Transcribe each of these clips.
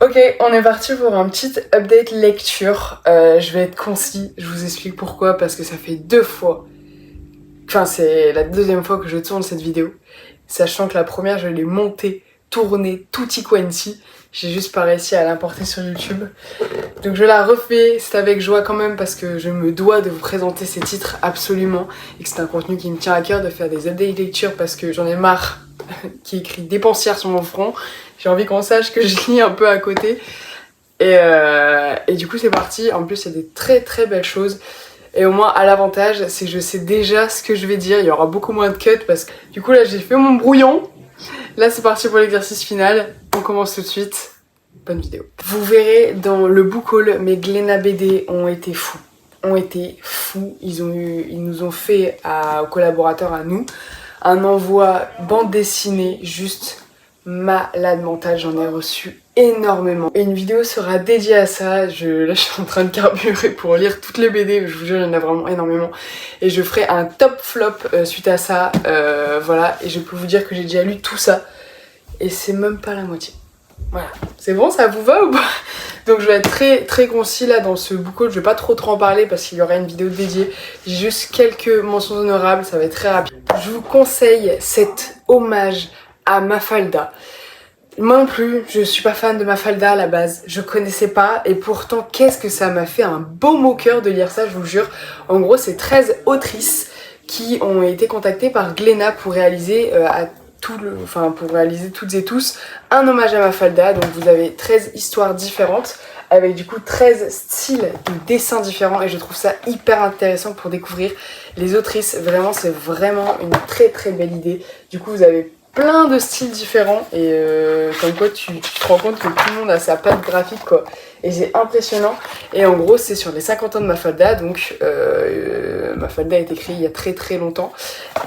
Ok, on est parti pour un petit update lecture. Je vais être concis, je vous explique pourquoi, parce que ça fait 2 fois. Enfin, c'est la 2e fois que je tourne cette vidéo. Sachant que la première, je l'ai montée, tournée, tutti quanti. J'ai juste pas réussi à l'importer sur YouTube. Donc je la refais, c'est avec joie quand même, parce que je me dois de vous présenter ces titres absolument. Et que c'est un contenu qui me tient à cœur de faire des updates lecture, parce que j'en ai marre qui écrit dépensière sur mon front. J'ai envie qu'on sache que je lis un peu à côté. Et du coup c'est parti. En plus il y a des très très belles choses. Et au moins à l'avantage c'est que je sais déjà ce que je vais dire. Il y aura beaucoup moins de cuts parce que du coup là j'ai fait mon brouillon. Là c'est parti pour l'exercice final. On commence tout de suite. Bonne vidéo. Vous verrez dans le book haul, mes Glénat BD ont été fous. Ils nous ont fait aux collaborateurs, à nous, un envoi bande dessinée juste malade mental. J'en ai reçu énormément. Et une vidéo sera dédiée à ça. Là je suis en train de carburer pour lire toutes les BD. Je vous jure, il y en a vraiment énormément. Et je ferai un top flop suite à ça. Voilà. Et je peux vous dire que j'ai déjà lu tout ça. Et c'est même pas la moitié. Voilà. C'est bon, ça vous va ou pas? Donc je vais être très très concis là dans ce book haul. Je vais pas trop en parler parce qu'il y aura une vidéo dédiée. J'ai juste quelques mentions honorables. Ça va être très rapide. Je vous conseille cet hommage à Mafalda. Moi non plus, je suis pas fan de Mafalda à la base, je connaissais pas et pourtant qu'est-ce que ça m'a fait un baume au cœur de lire ça, je vous jure. En gros c'est 13 autrices qui ont été contactées par Glénat pour réaliser pour réaliser toutes et tous un hommage à Mafalda. Donc vous avez 13 histoires différentes avec du coup 13 styles de dessins différents et je trouve ça hyper intéressant pour découvrir les autrices. Vraiment c'est vraiment une très très belle idée. Du coup vous avez plein de styles différents et comme quoi tu te rends compte que tout le monde a sa patte graphique quoi, et c'est impressionnant. Et en gros c'est sur les 50 ans de Mafalda, donc Mafalda est écrit il y a très très longtemps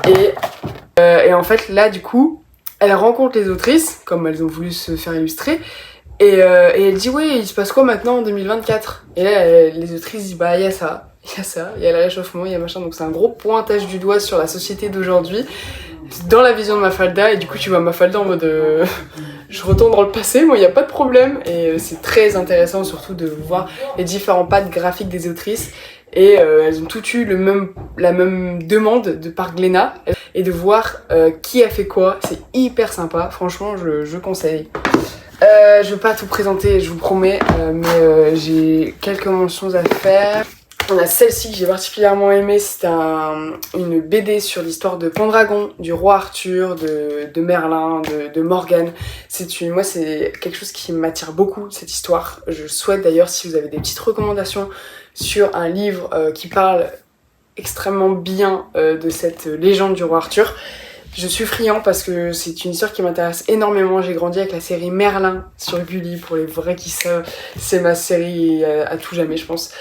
et en fait là du coup elle rencontre les autrices comme elles ont voulu se faire illustrer et elle dit ouais il se passe quoi maintenant en 2024, et là les autrices disent bah il y a ça, il y a le réchauffement, il y a machin, donc c'est un gros pointage du doigt sur la société d'aujourd'hui dans la vision de Mafalda. Et du coup tu vois Mafalda en mode je retourne dans le passé, moi il n'y a pas de problème. Et c'est très intéressant surtout de voir les différents pattes graphiques des autrices. Et elles ont toutes eu la même demande de par Glénat. Et de voir qui a fait quoi, c'est hyper sympa, franchement je conseille. Je vais pas tout présenter, je vous promets, mais j'ai quelques mentions à faire. On a celle-ci que j'ai particulièrement aimée, c'est une BD sur l'histoire de Pendragon, du roi Arthur, de Merlin, de Morgane. Moi c'est quelque chose qui m'attire beaucoup, cette histoire. Je souhaite d'ailleurs, si vous avez des petites recommandations sur un livre qui parle extrêmement bien de cette légende du roi Arthur, je suis friand parce que c'est une histoire qui m'intéresse énormément. J'ai grandi avec la série Merlin sur Gulli, pour les vrais qui savent, c'est ma série à tout jamais je pense.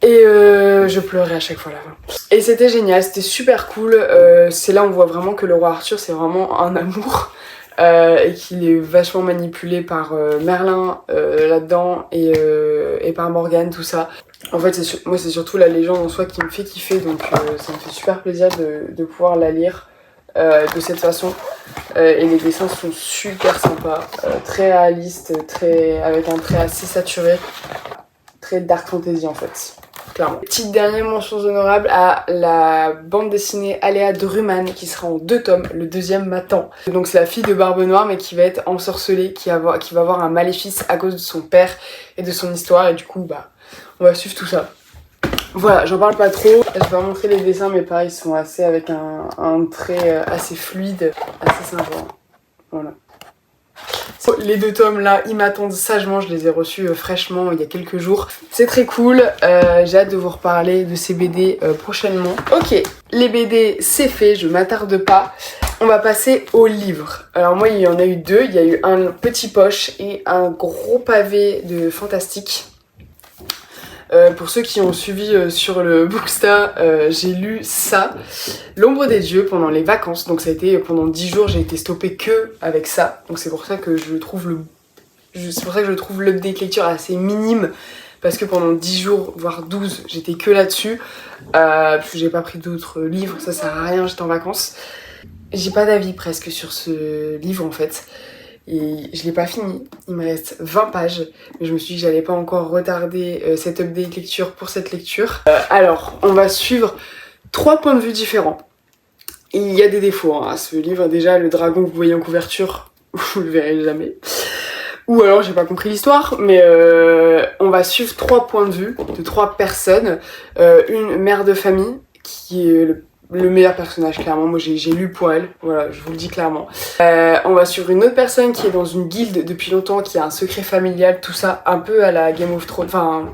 Et je pleurais à chaque fois à la fin. Et c'était génial, c'était super cool. C'est là on voit vraiment que le roi Arthur c'est vraiment un amour. Et qu'il est vachement manipulé par Merlin là-dedans et par Morgane, tout ça. En fait moi c'est surtout la légende en soi qui me fait kiffer, donc ça me fait super plaisir de pouvoir la lire de cette façon. Et les dessins sont super sympas, très réalistes, avec un trait assez saturé, très dark fantasy en fait. Clairement. Petite dernière mention honorable à la bande dessinée Aléa Druman qui sera en 2 tomes, le 2e m'attend. Donc c'est la fille de Barbe Noire mais qui va être ensorcelée, qui va avoir un maléfice à cause de son père et de son histoire, et du coup bah on va suivre tout ça. Voilà, j'en parle pas trop, je vais pas montrer les dessins mais pareil ils sont assez avec un trait assez fluide, assez sympa. Voilà. Les 2 tomes là, ils m'attendent sagement, je les ai reçus fraîchement il y a quelques jours. C'est très cool, j'ai hâte de vous reparler de ces BD prochainement. Ok, les BD c'est fait, je m'attarde pas. On va passer aux livres. Alors moi il y en a eu 2, il y a eu un petit poche et un gros pavé de fantastique. Pour ceux qui ont suivi sur le Booksta, j'ai lu ça, L'ombre des dieux, pendant les vacances. Donc ça a été pendant 10 jours, j'ai été stoppée que avec ça. Donc c'est pour ça que je trouve l'update lecture assez minime. Parce que pendant 10 jours, voire 12, j'étais que là-dessus. Parce que j'ai pas pris d'autres livres, ça sert à rien, j'étais en vacances. J'ai pas d'avis presque sur ce livre en fait. et je l'ai pas fini. Il me reste 20 pages, mais je me suis dit que j'allais pas encore retarder cette update lecture pour cette lecture. Alors, on va suivre 3 points de vue différents. Il y a des défauts hein, à ce livre. Déjà, le dragon que vous voyez en couverture, vous le verrez jamais. Ou alors j'ai pas compris l'histoire, mais on va suivre 3 points de vue de 3 personnes. Une mère de famille qui est le meilleur personnage clairement, moi j'ai lu pour elle, voilà je vous le dis clairement. On va suivre une autre personne qui est dans une guilde depuis longtemps, qui a un secret familial, tout ça un peu à la Game of Thrones, enfin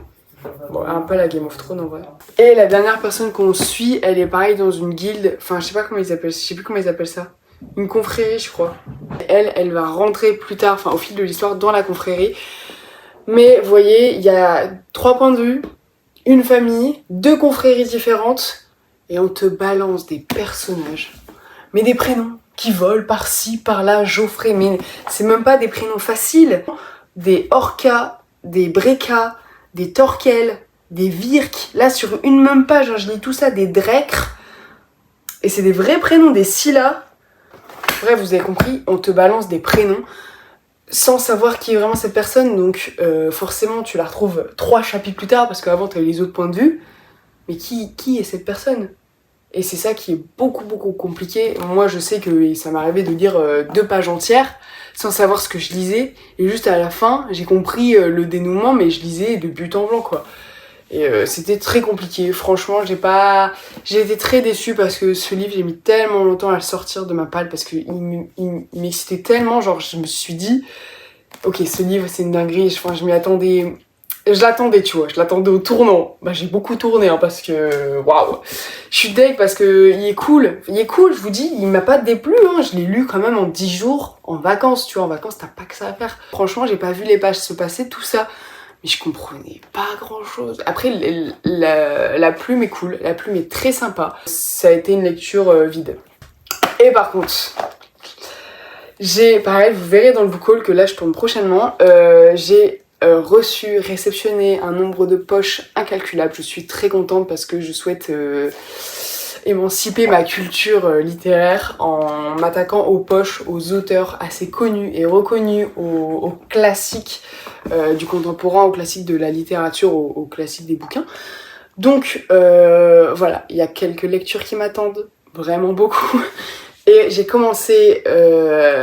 bon, un peu à la Game of Thrones en vrai. Et la dernière personne qu'on suit, elle est pareil dans une guilde, enfin je sais pas comment ils appellent, je sais plus comment ils appellent ça. Une confrérie je crois. Elle va rentrer plus tard, enfin au fil de l'histoire, dans la confrérie. Mais vous voyez, il y a 3 points de vue, une famille, 2 confréries différentes, et on te balance des personnages, mais des prénoms qui volent par-ci, par-là, Geoffrey, mais c'est même pas des prénoms faciles. Des Orca, des Breca, des Torquel, des Virk, là sur une même page, hein, je lis tout ça, des Drekr, et c'est des vrais prénoms, des Scylla. Bref, vous avez compris, on te balance des prénoms sans savoir qui est vraiment cette personne, donc forcément tu la retrouves 3 chapitres plus tard, parce qu'avant tu as les autres points de vue, mais qui est cette personne? Et c'est ça qui est beaucoup compliqué. Moi je sais que ça m'arrivait de lire 2 pages entières sans savoir ce que je lisais, et juste à la fin j'ai compris le dénouement, mais je lisais de but en blanc quoi. Et c'était très compliqué, franchement j'ai été très déçue parce que ce livre j'ai mis tellement longtemps à le sortir de ma palle, parce qu'il m'excitait tellement, genre je me suis dit ok ce livre c'est une dinguerie, je m'y attendais, je l'attendais tu vois, je l'attendais au tournant. Bah j'ai beaucoup tourné hein, parce que waouh, je suis deg parce que il est cool, je vous dis, il m'a pas déplu hein, je l'ai lu quand même en 10 jours en vacances, tu vois, en vacances t'as pas que ça à faire. Franchement j'ai pas vu les pages se passer, tout ça, mais je comprenais pas grand chose. Après, la plume est cool, la plume est très sympa. Ça a été une lecture vide. Et par contre, pareil, vous verrez dans le book haul que là je tourne prochainement, j'ai réceptionné un nombre de poches incalculable. Je suis très contente parce que je souhaite émanciper ma culture littéraire en m'attaquant aux poches, aux auteurs assez connus et reconnus, aux classiques du contemporain, aux classiques de la littérature, aux classiques des bouquins. Donc voilà, il y a quelques lectures qui m'attendent, vraiment beaucoup. Et j'ai commencé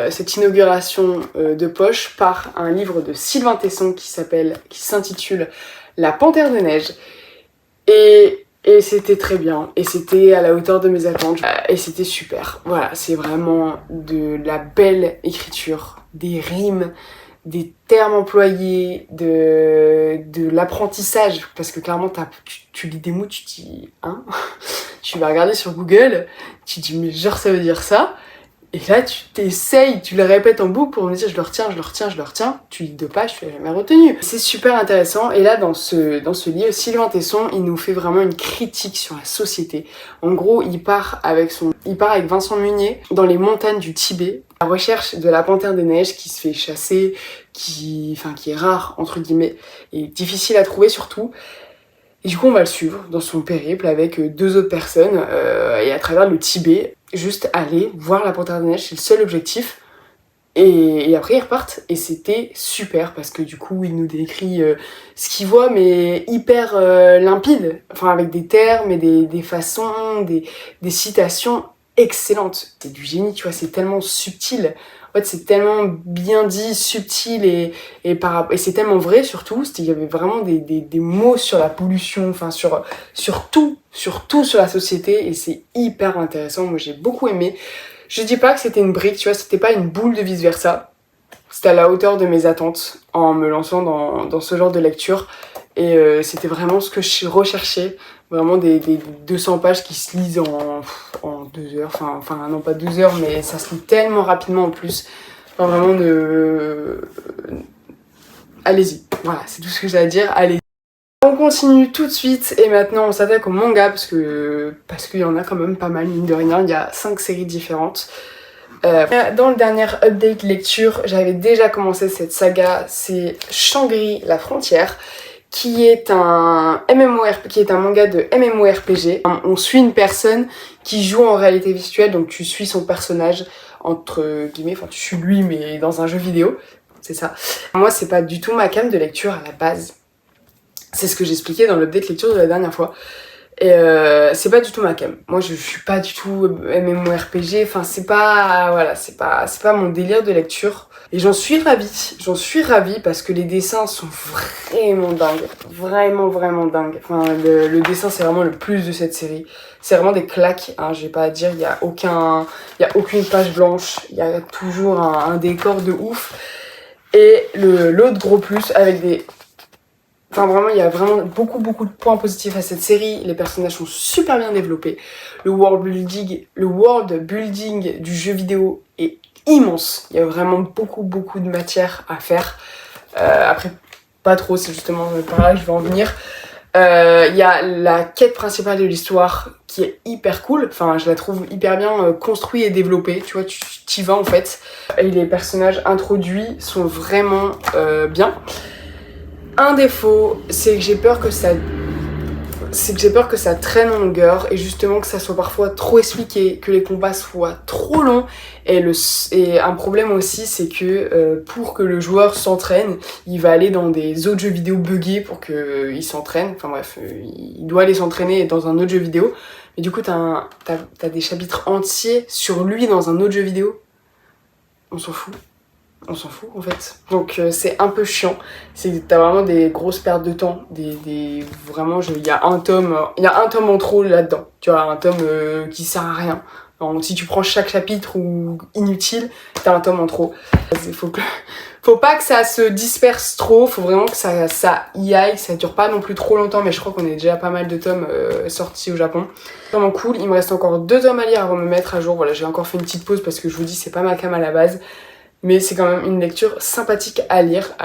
cette inauguration de poche par un livre de Sylvain Tesson qui s'intitule La Panthère de Neige. Et c'était très bien, et c'était à la hauteur de mes attentes, et c'était super. Voilà, c'est vraiment de la belle écriture, des rimes, des termes employés, de l'apprentissage, parce que clairement tu lis des mots, tu te dis hein, tu vas regarder sur Google, tu te dis mais genre ça veut dire ça, et là tu t'essayes, tu le répètes en boucle pour me dire je le retiens, tu lis 2 pages, tu l'as jamais retenu. C'est super intéressant, et là dans ce livre, Sylvain Tesson, il nous fait vraiment une critique sur la société. En gros, il part avec Vincent Munier dans les montagnes du Tibet, à la recherche de la panthère des neiges qui se fait chasser, qui est rare entre guillemets, et difficile à trouver surtout. Et du coup on va le suivre dans son périple avec 2 autres personnes, et à travers le Tibet, juste aller voir la panthère des neiges, c'est le seul objectif. Et après ils repartent, et c'était super parce que du coup il nous décrit ce qu'il voit, mais hyper limpide, enfin avec des termes et des façons, des citations excellentes. C'est du génie, tu vois, c'est tellement subtil. En fait, c'est tellement bien dit, subtil, et c'est tellement vrai surtout. Il y avait vraiment des mots sur la pollution, enfin sur tout sur la société, et c'est hyper intéressant. Moi j'ai beaucoup aimé. Je dis pas que c'était une brique, tu vois, c'était pas une boule de vice versa. C'était à la hauteur de mes attentes en me lançant dans ce genre de lecture. Et c'était vraiment ce que je recherchais. Vraiment des 200 pages qui se lisent en 2 heures. Enfin, non pas 2 heures, mais ça se lit tellement rapidement en plus. Enfin, vraiment allez-y. Voilà, c'est tout ce que j'ai à dire. Allez. On continue tout de suite, et maintenant on s'attaque au manga parce qu'il y en a quand même pas mal, mine de rien. Il y a 5 séries différentes. Dans le dernier update lecture, j'avais déjà commencé cette saga, c'est Shangri la frontière, qui est un manga de MMORPG. On suit une personne qui joue en réalité virtuelle, donc tu suis son personnage entre guillemets, enfin tu suis lui mais dans un jeu vidéo, c'est ça. Moi c'est pas du tout ma came de lecture à la base, c'est ce que j'expliquais dans l'update lecture de la dernière fois. Et c'est pas du tout ma came. Moi je suis pas du tout MMORPG, enfin c'est pas, voilà, c'est pas mon délire de lecture. Et j'en suis ravie parce que les dessins sont vraiment dingues, vraiment dingues. Enfin le dessin c'est vraiment le plus de cette série. C'est vraiment des claques, hein, j'ai pas à dire, il y a aucune page blanche, il y a toujours un décor de ouf. Et l'autre gros plus avec des... Enfin vraiment, il y a vraiment beaucoup de points positifs à cette série. Les personnages sont super bien développés. Le world building du jeu vidéo est immense. Il y a vraiment beaucoup de matière à faire. Après, pas trop, c'est justement par là que je vais en venir. Il y a la quête principale de l'histoire qui est hyper cool. Enfin, je la trouve hyper bien construite et développée. Tu vois, tu t'y vas en fait. Et les personnages introduits sont vraiment bien. Un défaut, c'est que j'ai peur que ça traîne en longueur et justement que ça soit parfois trop expliqué, que les combats soient trop longs. Et un problème aussi, c'est que pour que le joueur s'entraîne, il va aller dans des autres jeux vidéo buggés pour qu'il s'entraîne. Enfin bref, il doit aller s'entraîner dans un autre jeu vidéo. Mais du coup, t'as des chapitres entiers sur lui dans un autre jeu vidéo. On s'en fout en fait. Donc c'est un peu chiant. T'as vraiment des grosses pertes de temps. Vraiment, il y a un tome en trop là-dedans. Tu vois, un tome qui sert à rien. Alors, si tu prends chaque chapitre ou inutile, t'as un tome en trop. Faut pas que ça se disperse trop. Faut vraiment que ça y aille. Ça dure pas non plus trop longtemps. Mais je crois qu'on est déjà pas mal de tomes sortis au Japon. Vraiment cool. Il me reste encore 2 tomes à lire avant de me mettre à jour. Voilà, j'ai encore fait une petite pause parce que je vous dis, c'est pas ma came à la base. Mais c'est quand même une lecture sympathique à lire,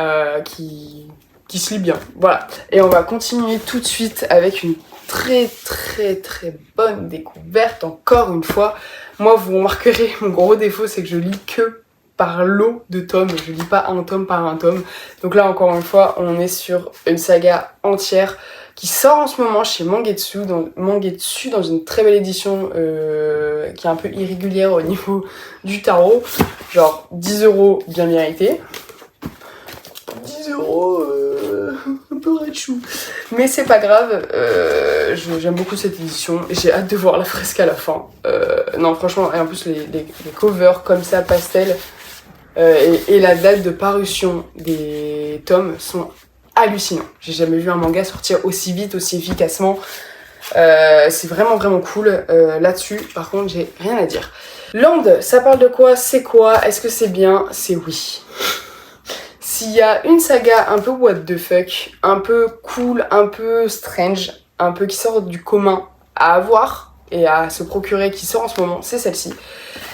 qui se lit bien. Voilà. Et on va continuer tout de suite avec une très bonne découverte, encore une fois. Moi, vous remarquerez, mon gros défaut, c'est que je lis que par lot de tomes. Je lis pas un tome par un tome. Donc là, encore une fois, on est sur une saga entière qui sort en ce moment chez Mangetsu dans une très belle édition qui est un peu irrégulière au niveau du tarot. Genre 10€ bien mérité. 10€ un peu rachou. Mais c'est pas grave, j'aime beaucoup cette édition. J'ai hâte de voir la fresque à la fin. Non franchement, et en plus les covers comme ça, pastel, et la date de parution des tomes sont hallucinants. J'ai jamais vu un manga sortir aussi vite, aussi efficacement. C'est vraiment cool. Là-dessus, par contre, j'ai rien à dire. Land, ça parle de quoi? C'est quoi? Est-ce que c'est bien? C'est oui. S'il y a une saga un peu what the fuck, un peu cool, un peu strange, un peu qui sort du commun à avoir et à se procurer, qui sort en ce moment, c'est celle-ci.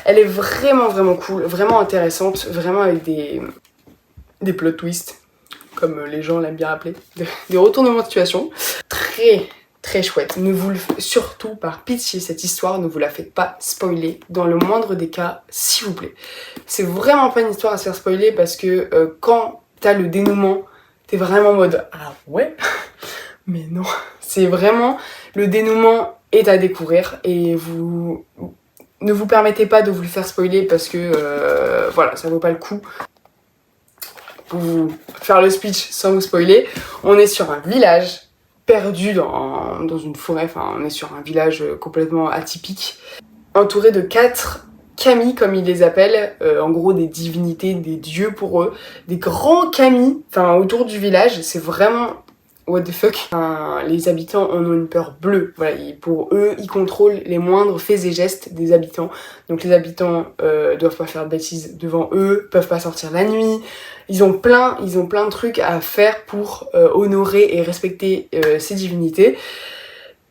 Elle est vraiment cool, vraiment intéressante, vraiment avec des plot twists, comme les gens l'aiment bien appeler, des retournements de situation. Très chouette. Surtout par pitié, cette histoire, ne vous la faites pas spoiler dans le moindre des cas, s'il vous plaît. C'est vraiment pas une histoire à se faire spoiler parce que quand t'as le dénouement, t'es vraiment en mode ah ouais. Mais non, c'est vraiment le dénouement est à découvrir et vous ne vous permettez pas de vous le faire spoiler parce que voilà, ça vaut pas le coup. Pour vous faire le speech sans vous spoiler, on est sur un village perdu dans une forêt, enfin on est sur un village complètement atypique, entouré de 4 kami comme ils les appellent, en gros des divinités, des dieux pour eux, des grands kami, enfin autour du village, c'est vraiment what the fuck. Enfin, les habitants en ont une peur bleue, voilà, pour eux ils contrôlent les moindres faits et gestes des habitants, donc les habitants doivent pas faire de bêtises devant eux, peuvent pas sortir la nuit. Ils ont plein de trucs à faire pour honorer et respecter ces divinités.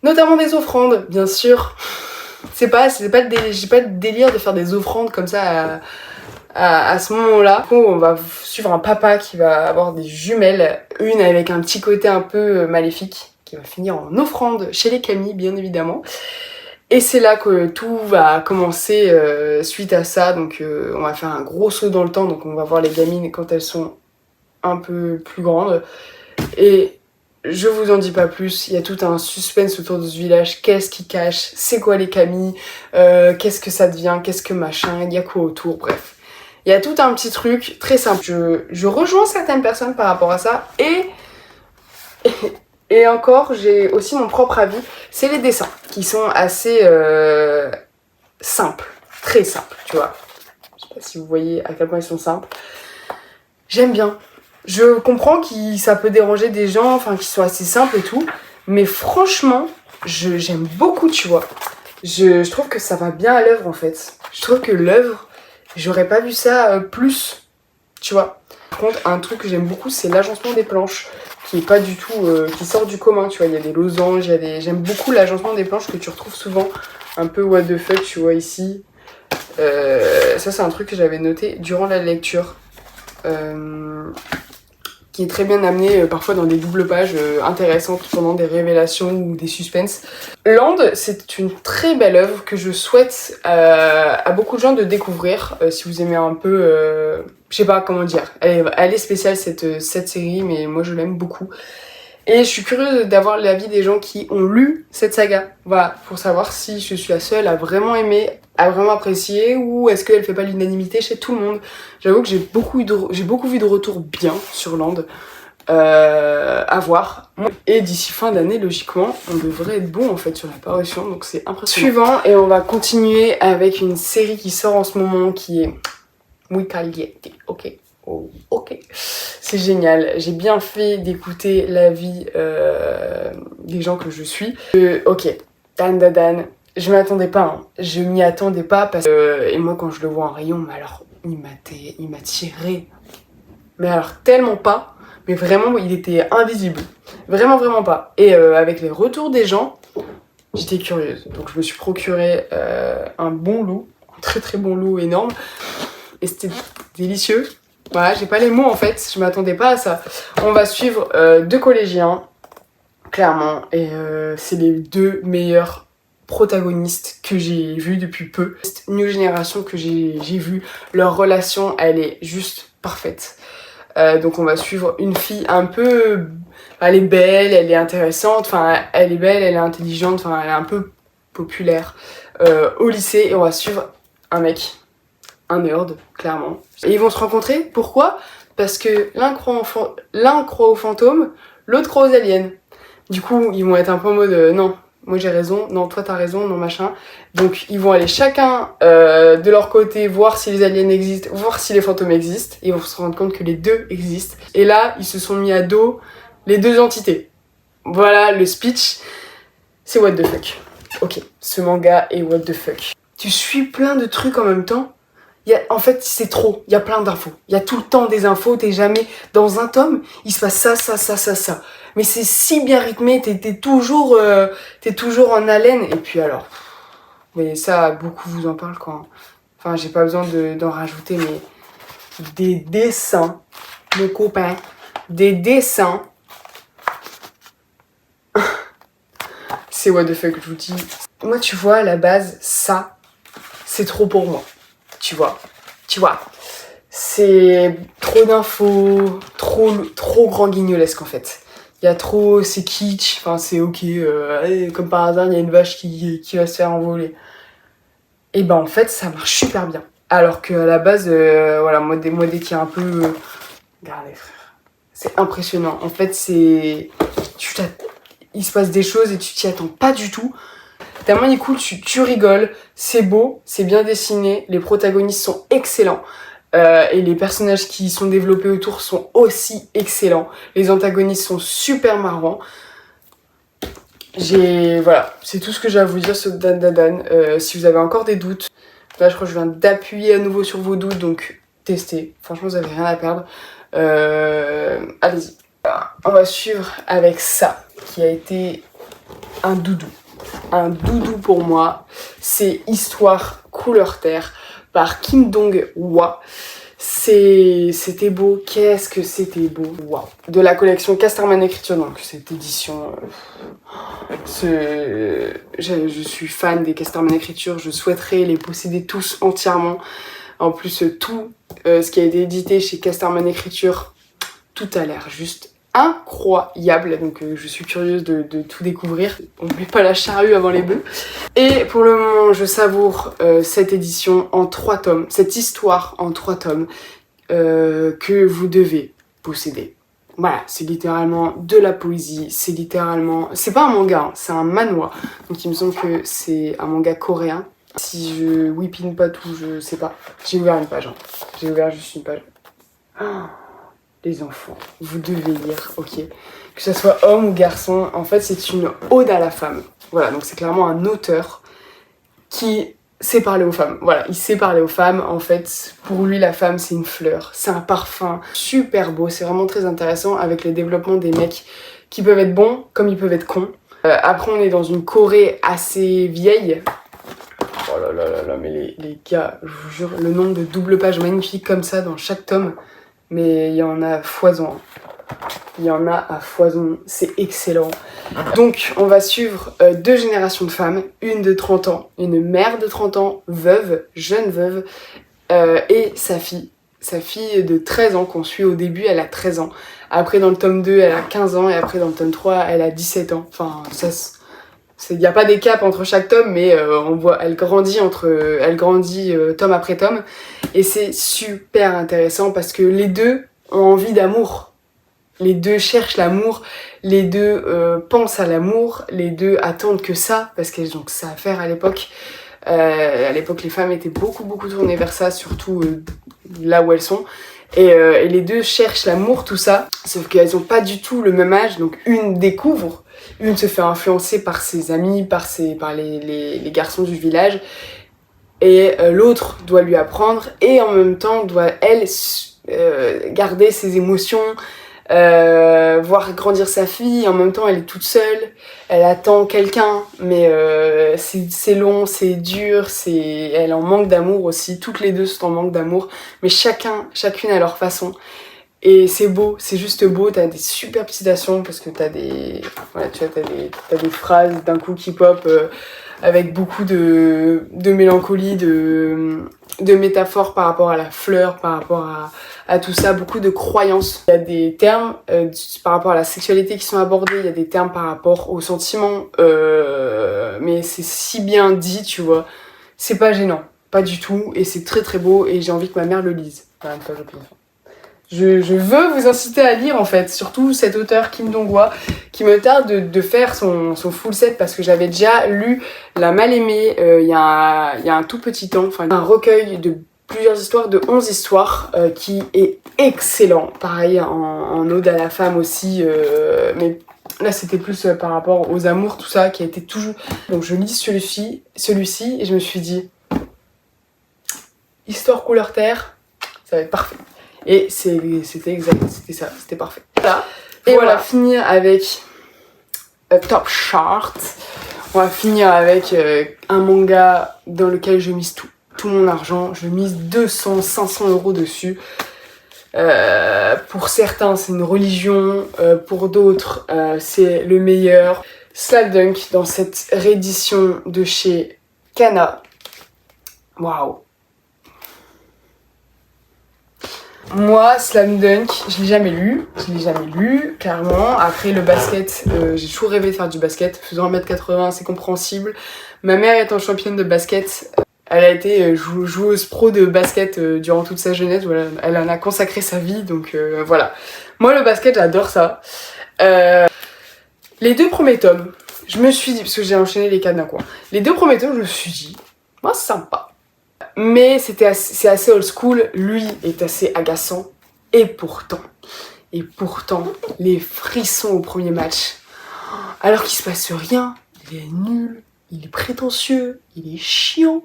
Notamment des offrandes, bien sûr. J'ai pas le délire de faire des offrandes comme ça à ce moment-là. Du coup, on va suivre un papa qui va avoir des jumelles, une avec un petit côté un peu maléfique, qui va finir en offrande chez les kami, bien évidemment. Et c'est là que tout va commencer suite à ça, donc on va faire un gros saut dans le temps, donc on va voir les gamines quand elles sont un peu plus grandes. Et je vous en dis pas plus, il y a tout un suspense autour de ce village, qu'est-ce qui cache, c'est quoi les Camille, qu'est-ce que ça devient, qu'est-ce que machin, il y a quoi autour, bref. Il y a tout un petit truc très simple. Je rejoins certaines personnes par rapport à ça et encore, j'ai aussi mon propre avis, c'est les dessins qui sont assez simples, très simples, tu vois. Je sais pas si vous voyez à quel point ils sont simples. J'aime bien. Je comprends que ça peut déranger des gens, enfin qu'ils soient assez simples et tout, mais franchement, j'aime beaucoup, tu vois. Je trouve que ça va bien à l'œuvre en fait. Je trouve que l'œuvre, j'aurais pas vu ça plus, tu vois. Par contre, un truc que j'aime beaucoup, c'est l'agencement des planches, qui est pas du tout, qui sort du commun, tu vois. Il y a des losanges, j'aime beaucoup l'agencement des planches que tu retrouves souvent, un peu what the fuck, tu vois ici. Ça, c'est un truc que j'avais noté durant la lecture. Qui est très bien amené parfois dans des doubles pages intéressantes pendant des révélations ou des suspens. Land, c'est une très belle œuvre que je souhaite à beaucoup de gens de découvrir si vous aimez un peu, je sais pas comment dire, elle est spéciale cette série, mais moi je l'aime beaucoup. Et je suis curieuse d'avoir l'avis des gens qui ont lu cette saga, voilà, pour savoir si je suis la seule à vraiment aimer, à vraiment apprécier, ou est-ce qu'elle fait pas l'unanimité chez tout le monde. J'avoue que j'ai beaucoup vu de retours bien sur Land, à voir. Et d'ici fin d'année, logiquement, on devrait être bon en fait sur la parution, donc c'est impressionnant. Suivant, et on va continuer avec une série qui sort en ce moment, qui est Muy Caliente, ok. Oh, ok, c'est génial. J'ai bien fait d'écouter l'avis des gens que je suis. Ok, Dan, je m'attendais pas, hein. Je m'y attendais pas parce que et moi quand je le vois en rayon, mais alors il m'a tiré. Mais alors tellement pas, mais vraiment il était invisible, vraiment pas. Et avec les retours des gens, j'étais curieuse, donc je me suis procuré un bon lot, un très bon lot énorme, et c'était délicieux. Voilà, j'ai pas les mots en fait, je m'attendais pas à ça. On va suivre deux collégiens, clairement, et c'est les deux meilleurs protagonistes que j'ai vus depuis peu. Cette new génération que j'ai vue, leur relation, elle est juste parfaite. Donc on va suivre une fille un peu... Elle est belle, elle est intéressante, enfin elle est belle, elle est intelligente, enfin elle est un peu populaire au lycée, et on va suivre un mec. Un nerd, clairement. Et ils vont se rencontrer, pourquoi? Parce que l'un croit aux fantômes, l'autre croit aux aliens. Du coup, ils vont être un peu en mode non, moi j'ai raison, non, toi t'as raison, non, machin. Donc ils vont aller chacun de leur côté voir si les aliens existent, voir si les fantômes existent, et ils vont se rendre compte que les deux existent. Et là, ils se sont mis à dos les deux entités. Voilà le speech. C'est what the fuck. Ok, ce manga est what the fuck. Tu suis plein de trucs en même temps. En fait, c'est trop. Il y a plein d'infos. Il y a tout le temps des infos. T'es jamais... Dans un tome, il se passe ça. Mais c'est si bien rythmé. T'es toujours en haleine. Et puis alors... Mais ça, beaucoup vous en parlent quand... Enfin, j'ai pas besoin d'en rajouter, mais... Des dessins, mon copain. Des dessins. C'est what the fuck, je vous dis. Moi, tu vois, à la base, ça, c'est trop pour moi. Tu vois, c'est trop d'infos, trop grand guignolesque en fait. Il y a trop, c'est kitsch, enfin c'est ok, comme par hasard il y a une vache qui va se faire envoler. Et ben en fait ça marche super bien. Alors qu'à la base, voilà, moi dès qu'il y a un peu... regardez frère, c'est impressionnant. En fait il se passe des choses et tu t'y attends pas du tout. Tellement il est cool, tu rigoles, c'est beau, c'est bien dessiné, les protagonistes sont excellents et les personnages qui sont développés autour sont aussi excellents. Les antagonistes sont super marrants. Voilà, c'est tout ce que j'ai à vous dire sur Dan. Si vous avez encore des doutes, là je crois que je viens d'appuyer à nouveau sur vos doutes, donc testez. Franchement vous avez rien à perdre. Allez-y. On va suivre avec ça, qui a été un doudou. Un doudou pour moi, c'est Histoire couleur terre par Kim Dong-hwa. C'était beau, qu'est-ce que c'était beau, waouh. De la collection Casterman Écriture, donc cette édition, je suis fan des Casterman Écriture, je souhaiterais les posséder tous entièrement. En plus, tout ce qui a été édité chez Casterman Écriture, tout a l'air juste incroyable, donc je suis curieuse de tout découvrir. On met pas la charrue avant les bœufs. Et pour le moment, je savoure cette édition en 3 tomes, cette histoire en 3 tomes que vous devez posséder. Voilà, c'est littéralement de la poésie, c'est littéralement... C'est pas un manga, hein, c'est un manhwa. Donc il me semble que c'est un manga coréen. Si je whippine pas tout, je sais pas. J'ai ouvert une page, hein. J'ai ouvert juste une page. Oh, les enfants, vous devez lire, ok. Que ce soit homme ou garçon, en fait c'est une ode à la femme. Voilà, donc c'est clairement un auteur qui sait parler aux femmes. Voilà, il sait parler aux femmes. En fait, pour lui, la femme, c'est une fleur, c'est un parfum super beau. C'est vraiment très intéressant avec le développement des mecs qui peuvent être bons comme ils peuvent être cons. Après, on est dans une Corée assez vieille. Oh là là là là, mais les gars, je vous jure, le nombre de doubles pages magnifiques comme ça dans chaque tome, mais il y en a à foison. Il y en a à foison, c'est excellent. Donc on va suivre 2 générations de femmes, une de 30 ans, une mère de 30 ans, veuve, jeune veuve, et sa fille de 13 ans qu'on suit au début, elle a 13 ans. Après dans le tome 2, elle a 15 ans, et après dans le tome 3, elle a 17 ans. Enfin, ça, il n'y a pas des caps entre chaque tome, mais on voit, elle grandit tome après tome, et c'est super intéressant parce que les deux ont envie d'amour. Les deux cherchent l'amour, les deux pensent à l'amour, les deux attendent que ça, parce qu'elles ont que ça à faire à l'époque. À l'époque, les femmes étaient beaucoup tournées vers ça, surtout là où elles sont. Et les deux cherchent l'amour, tout ça, sauf qu'elles n'ont pas du tout le même âge, donc une découvre, une se fait influencer par ses amis, par les garçons du village, et l'autre doit lui apprendre, et en même temps doit, elle, garder ses émotions, voir grandir sa fille. En même temps elle est toute seule, elle attend quelqu'un, mais c'est long, c'est dur, elle en manque d'amour aussi, toutes les deux sont en manque d'amour, mais chacune à leur façon, et c'est beau, c'est juste beau. T'as des superbes citations parce que t'as des phrases d'un coup qui pop avec beaucoup de mélancolie, de métaphores par rapport à la fleur, par rapport à tout ça, beaucoup de croyances. Il y a des termes par rapport à la sexualité qui sont abordés, il y a des termes par rapport aux sentiments, mais c'est si bien dit, tu vois. C'est pas gênant, pas du tout, et c'est très beau, et j'ai envie que ma mère le lise. Voilà, une page au pif. Je veux vous inciter à lire en fait, surtout cet auteur Kim Dong-hwa, qui me tarde de faire son full set, parce que j'avais déjà lu La Mal-Aimée il y a un tout petit temps, enfin un recueil de plusieurs histoires, de 11 histoires, qui est excellent, pareil en ode à la femme aussi, mais là c'était plus par rapport aux amours, tout ça, qui a été toujours... Donc je lis celui-ci, et je me suis dit, histoire couleur terre, ça va être parfait. Et c'était exact, c'était ça, c'était parfait. Voilà. Et voilà. On va finir avec Top Chart. On va finir avec un manga dans lequel je mise tout mon argent. Je mise 200, 500 € dessus. Pour certains, c'est une religion. Pour d'autres, c'est le meilleur. Slam Dunk dans cette réédition de chez Kana. Waouh! Moi, Slam Dunk, je l'ai jamais lu, clairement. Après, le basket, j'ai toujours rêvé de faire du basket. Faisant 1m80, c'est compréhensible. Ma mère étant championne de basket, elle a été joueuse pro de basket durant toute sa jeunesse. Voilà, elle en a consacré sa vie, donc voilà. Moi, le basket, j'adore ça. Les 2 premiers tomes, je me suis dit, parce que j'ai enchaîné les 4 d'un coup, les 2 premiers tomes, je me suis dit, moi, c'est sympa. Mais c'est assez old school, lui est assez agaçant, et pourtant, les frissons au premier match, alors qu'il se passe rien, il est nul, il est prétentieux, il est chiant,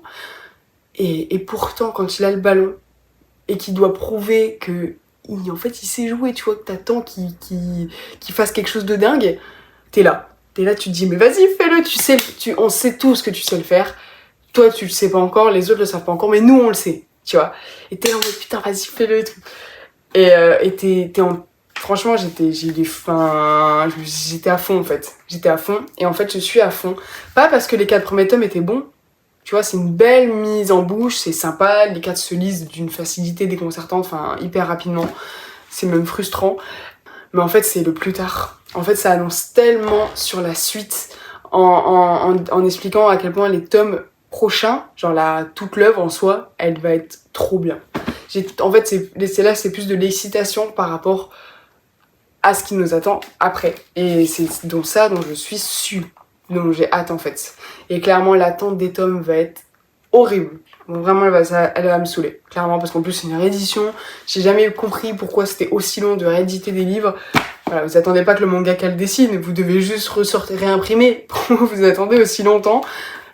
et pourtant quand il a le ballon, et qu'il doit prouver que, en fait il sait jouer, tu vois, que t'attends qu'il fasse quelque chose de dingue, t'es là, tu te dis mais vas-y fais-le, on sait tous que tu sais le faire. Toi, tu le sais pas encore, les autres le savent pas encore, mais nous, on le sait, tu vois. Et t'es en mode, putain, vas-y, fais-le, tout. Et t'es en... Franchement, j'étais à fond, en fait. J'étais à fond, et en fait, je suis à fond. Pas parce que les 4 premiers tomes étaient bons, tu vois, c'est une belle mise en bouche, c'est sympa, les 4 se lisent d'une facilité déconcertante, enfin, hyper rapidement. C'est même frustrant. mais en fait c'est le plus tard. En fait ça annonce tellement sur la suite en expliquant à quel point les tomes prochains, genre toute l'œuvre en soi, elle va être trop bien. En fait c'est plus de l'excitation par rapport à ce qui nous attend après. Et c'est donc ça dont je suis sûre, dont j'ai hâte en fait. Et clairement l'attente des tomes va être horrible. Donc vraiment elle va me saouler, clairement, parce qu'en plus c'est une réédition. J'ai jamais compris pourquoi c'était aussi long de rééditer des livres. Voilà, vous attendez pas que le mangaka le dessine, vous devez juste ressortir, réimprimer. Vous attendez aussi longtemps.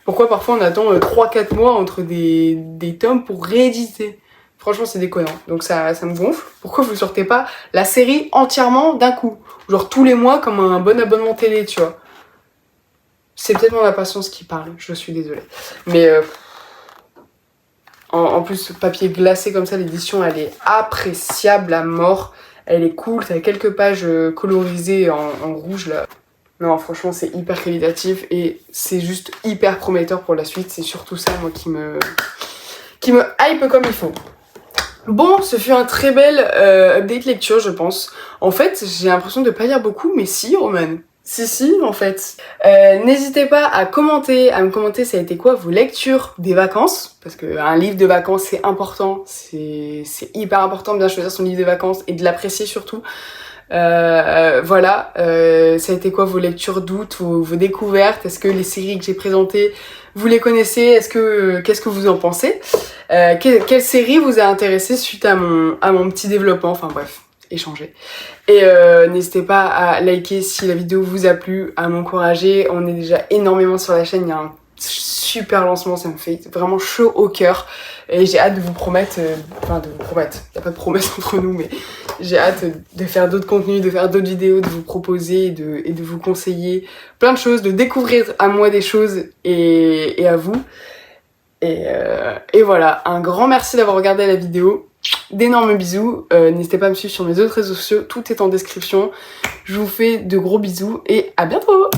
Pourquoi parfois on attend 3-4 mois entre des tomes pour rééditer? Franchement c'est déconnant, donc ça me gonfle. Pourquoi vous sortez pas la série entièrement d'un coup? Genre tous les mois comme un bon abonnement télé, tu vois. C'est peut-être mon impatience qui parle, je suis désolée. Mais en plus, papier glacé comme ça, l'édition elle est appréciable à mort. Elle est cool, t'as quelques pages colorisées en rouge là. Non, franchement, c'est hyper qualitatif et c'est juste hyper prometteur pour la suite. C'est surtout ça, moi, qui me hype comme il faut. Bon, ce fut un très bel update lecture, je pense. En fait, j'ai l'impression de pas lire beaucoup, mais si, Roman. Si, en fait. N'hésitez pas à me commenter ça a été quoi vos lectures des vacances, parce qu'un livre de vacances c'est important, c'est hyper important de bien choisir son livre de vacances et de l'apprécier surtout. Voilà, ça a été quoi vos lectures d'août, vos découvertes, est-ce que les séries que j'ai présentées, vous les connaissez, qu'est-ce que vous en pensez, quelle série vous a intéressé suite à mon petit développement, enfin bref. Échanger. Et n'hésitez pas à liker si la vidéo vous a plu, à m'encourager. On est déjà énormément sur la chaîne, il y a un super lancement, ça me fait vraiment chaud au cœur. Et j'ai hâte de vous promettre, il n'y a pas de promesse entre nous, mais j'ai hâte de faire d'autres contenus, de faire d'autres vidéos, de vous proposer et de vous conseiller plein de choses, de découvrir à moi des choses et à vous. Et voilà, un grand merci d'avoir regardé la vidéo. D'énormes bisous, n'hésitez pas à me suivre sur mes autres réseaux sociaux, tout est en description. Je vous fais de gros bisous et à bientôt!